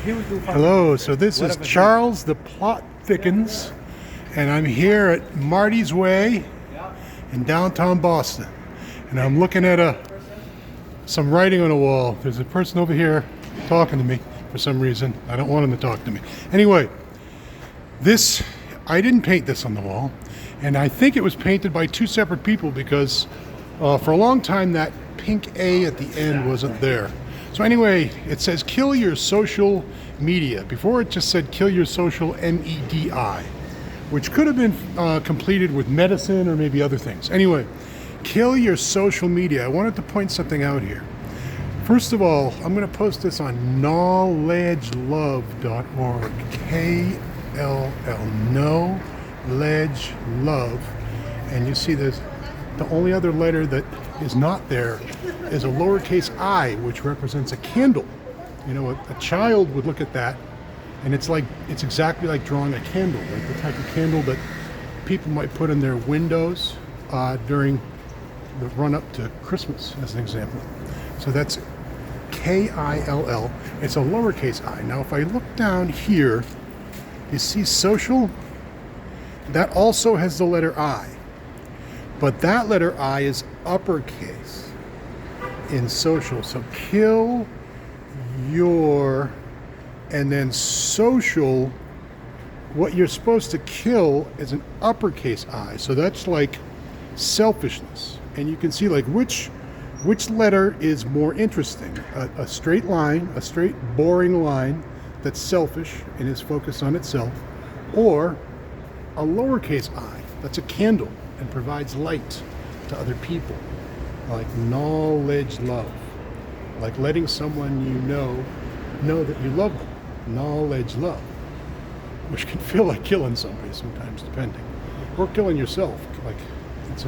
Hello, so this is Charles, the plot thickens, and I'm here at Marty's Way in downtown Boston. And I'm looking at some writing on a wall. There's a person over here talking to me for some reason. I don't want him to talk to me. Anyway, I didn't paint this on the wall, and I think it was painted by two separate people because for a long time that pink A at the end wasn't there. So anyway, it says kill your social media. Before it just said kill your social MEDI, which could have been completed with medicine or maybe other things. Anyway, kill your social media. I wanted to point something out here. First of all, I'm going to post this on knowledgelove.org. K-L-L, knowledge love. And you see this, the only other letter that is not there is a lowercase I, which represents a candle. You know, a child would look at that, and it's exactly like drawing a candle, like the type of candle that people might put in their windows during the run-up to Christmas, as an example. So that's K-I-L-L. It's a lowercase I. Now, if I look down here, you see social? That also has the letter I. But that letter I is uppercase in social. So kill your, and then social, what you're supposed to kill is an uppercase I. So that's like selfishness. And you can see like which letter is more interesting. A straight line, a straight boring line that's selfish and is focused on itself, or a lowercase I that's a candle and provides light to other people, like knowledge love, like letting someone you know that you love them. Knowledge love, which can feel like killing somebody sometimes, depending, or killing yourself. Like it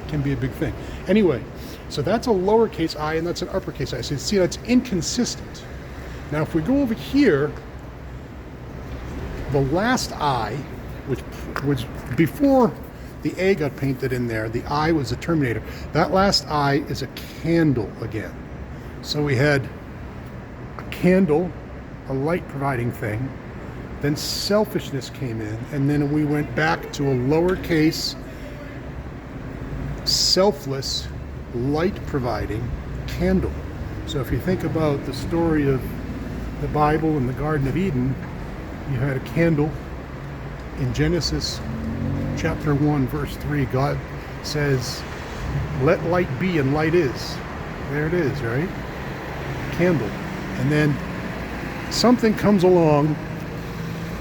can be a big thing. Anyway, so that's a lowercase I and that's an uppercase I. So you see that's inconsistent. Now, if we go over here, the last I, which was before the A got painted in there, the I was a terminator. That last I is a candle again. So we had a candle, a light providing thing, then selfishness came in, and then we went back to a lowercase, selfless, light providing candle. So if you think about the story of the Bible in the Garden of Eden, you had a candle. In Genesis chapter 1, verse 3, God says, let light be, and light is. There it is, right? Candle. And then something comes along,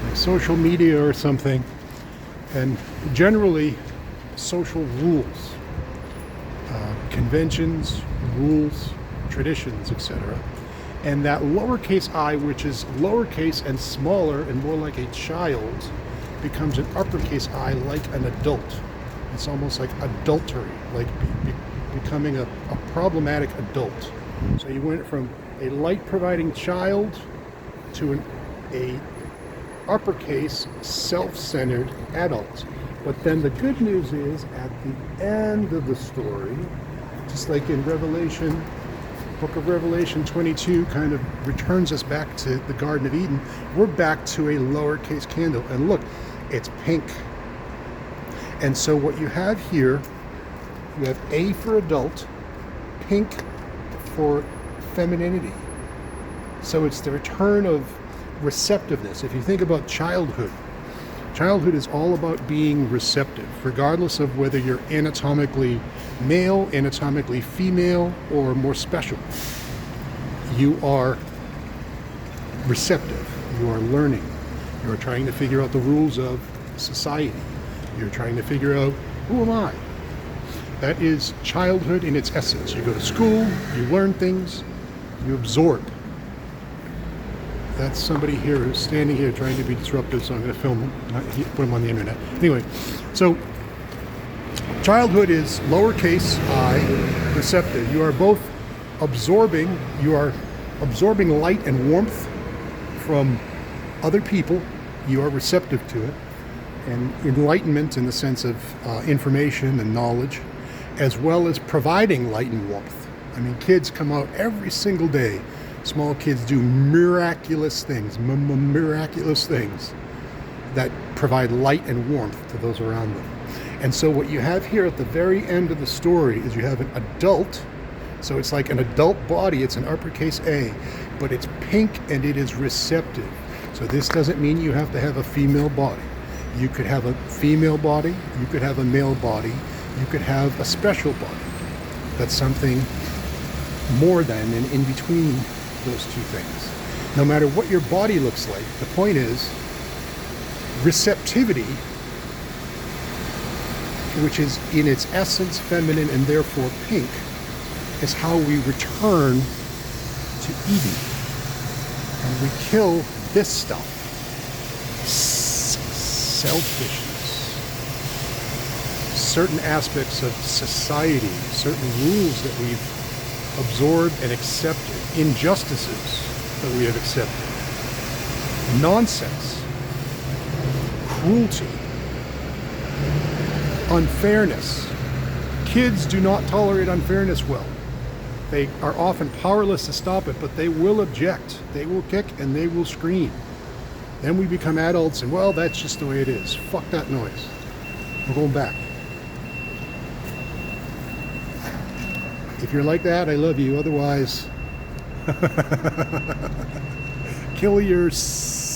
like social media or something, and generally social rules, conventions, rules, traditions, etc. And that lowercase I, which is lowercase and smaller and more like a child, becomes an uppercase I, like an adult. It's almost like adultery, like becoming a problematic adult. So you went from a light-providing child to a uppercase, self-centered adult. But then the good news is, at the end of the story, just like in Revelation, Book of Revelation 22 kind of returns us back to the Garden of Eden, we're back to a lowercase candle. And look, it's pink. And so what you have here, you have A for adult, pink for femininity. So it's the return of receptiveness. If you think about childhood is all about being receptive, regardless of whether you're anatomically male, anatomically female, or more special. You are receptive. You are learning. You are trying to figure out the rules of society. You're trying to figure out, who am I? That is childhood in its essence. You go to school, you learn things, you absorb. That's somebody here who's standing here trying to be disruptive, so I'm going to film him, put him on the internet. Anyway, so childhood is lowercase I, receptive. You are both absorbing light and warmth from other people. You are receptive to it. And enlightenment in the sense of information and knowledge, as well as providing light and warmth. I mean, kids come out every single day Small kids do miraculous things, miraculous things that provide light and warmth to those around them. And so what you have here at the very end of the story is you have an adult, so it's like an adult body, it's an uppercase A, but it's pink and it is receptive. So this doesn't mean you have to have a female body. You could have a female body, you could have a male body, you could have a special body. That's something more than and in between those two things. No matter what your body looks like, the point is receptivity, which is in its essence feminine and therefore pink, is how we return to Eden. And we kill this stuff. Selfishness. Certain aspects of society, certain rules that we've absorbed and accepted, injustices that we have accepted, nonsense, cruelty, unfairness. Kids do not tolerate unfairness well. They are often powerless to stop it, but they will object. They will kick and they will scream. Then we become adults and, well, that's just the way it is. Fuck that noise. We're going back. If you're like that, I love you. Otherwise, kill yourself.